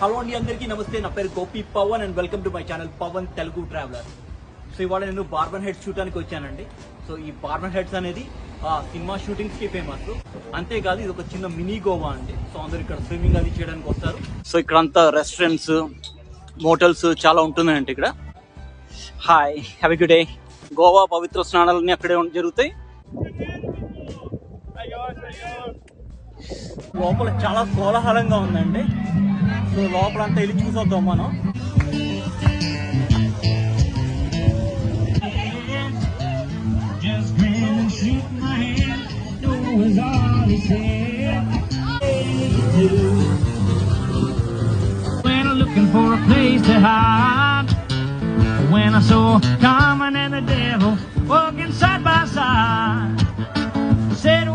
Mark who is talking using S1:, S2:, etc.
S1: Hello అండి, అందరికీ నమస్తే. నా పేరు Gopi Pavan and welcome to my channel Pavan Telugu traveller. So ఇవాళ నేను బార్బన్ హెడ్స్ చూడడానికి వచ్చానండి. సో ఈ బార్బన్ హెడ్స్ అనేది సినిమా షూటింగ్స్ కి ఫేమస్. అంతేకాదు ఇది ఒక చిన్న మినీ గోవా అండి. సో అందరు ఇక్కడ స్విమ్మింగ్ అది చేయడానికి వస్తారు. సో ఇక్కడ అంతా రెస్టారెంట్స్, మోటల్స్ చాలా ఉంటుందండి ఇక్కడ. Hi, have a good day. Goa పవిత్ర స్నానాలన్నీ అక్కడే జరుగుతాయి. లోపల చాలా కోలాహలంగా ఉందండి. సో లోపల అంతా వెళ్ళి చూసొద్దాం మనం.
S2: Looking for a place to hide when I saw Carmen and the devil walking side by side. Said,